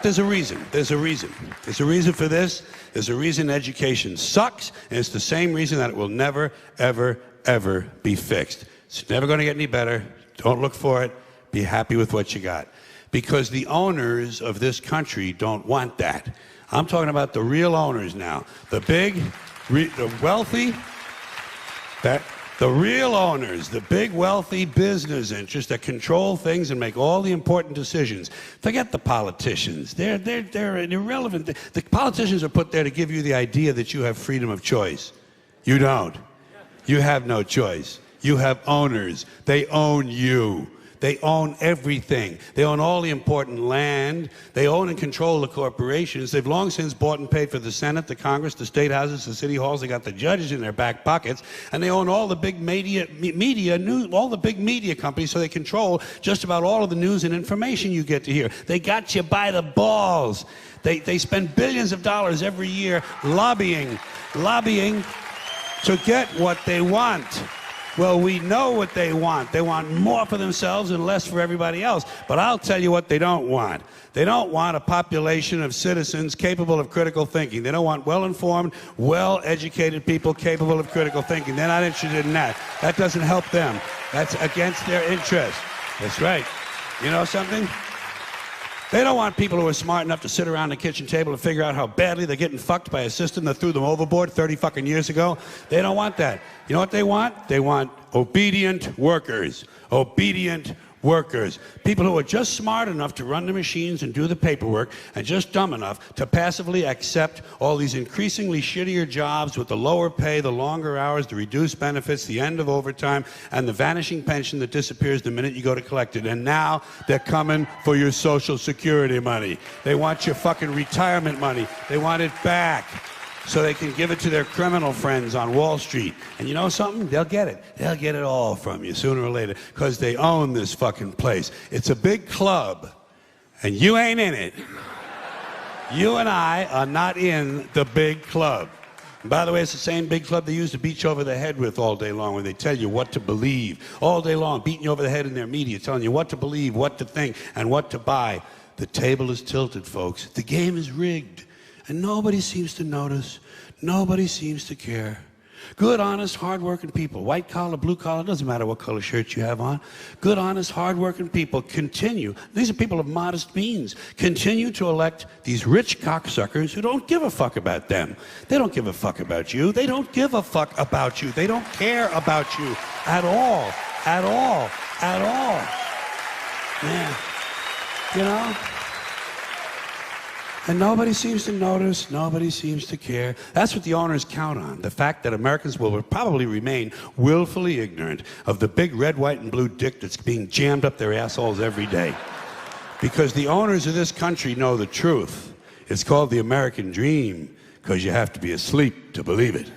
There's a reason. There's a reason. There's a reason for this. There's a reason education sucks, and it's the same reason that it will never, ever, ever be fixed. It's never going to get any better. Don't look for it. Be happy with what you got. Because the owners of this country don't want that. I'm talking about the real owners now. The big, the wealthy, the real owners, the big wealthy business interests that control things and make all the important decisions. Forget the politicians. They're irrelevant. The politicians are put there to give you the idea that you have freedom of choice. You don't. You have no choice. You have owners. They own you. They own everything. They own all the important land. They own and control the corporations. They've long since bought and paid for the Senate, the Congress, the state houses, the city halls. They got the judges in their back pockets, and they own all the big all the big media companies. So they control just about all of the news and information you get to hear. They got you by the balls. They spend billions of dollars every year lobbying to get what they want. Well, we know what they want. They want more for themselves and less for everybody else. But I'll tell you what they don't want. They don't want a population of citizens capable of critical thinking. They don't want well-informed, well-educated people capable of critical thinking. They're not interested in that. That doesn't help them. That's against their interest. That's right. You know something? They don't want people who are smart enough to sit around the kitchen table and figure out how badly they're getting fucked by a system that threw them overboard 30 fucking years ago. They don't want that. You know what they want? They want obedient workers. Obedient workers. People who are just smart enough to run the machines and do the paperwork, and just dumb enough to passively accept all these increasingly shittier jobs with the lower pay, the longer hours, the reduced benefits, the end of overtime, and the vanishing pension that disappears the minute you go to collect it. And now they're coming for your Social Security money. They want your fucking retirement money. They want it back, so they can give it to their criminal friends on Wall Street. And you know something? They'll get it. They'll get it all from you sooner or later, because they own this fucking place. It's a big club, and you ain't in it. You and I are not in the big club. And by the way, it's the same big club they use to beat you over the head with all day long when they tell you what to believe. All day long, beating you over the head in their media, telling you what to believe, what to think, and what to buy. The table is tilted, folks. The game is rigged. And nobody seems to notice. Nobody seems to care. Good, honest, hard-working people, white collar, blue collar, doesn't matter what color shirt you have on. Good, honest, hard-working people continue. These are people of modest means. Continue to elect these rich cocksuckers who don't give a fuck about them. They don't give a fuck about you. They don't give a fuck about you. They don't care about you at all. At all. At all. Man, you know? And nobody seems to notice, nobody seems to care. That's what the owners count on, the fact that Americans will probably remain willfully ignorant of the big red, white, and blue dick that's being jammed up their assholes every day. Because the owners of this country know the truth. It's called the American dream, because you have to be asleep to believe it.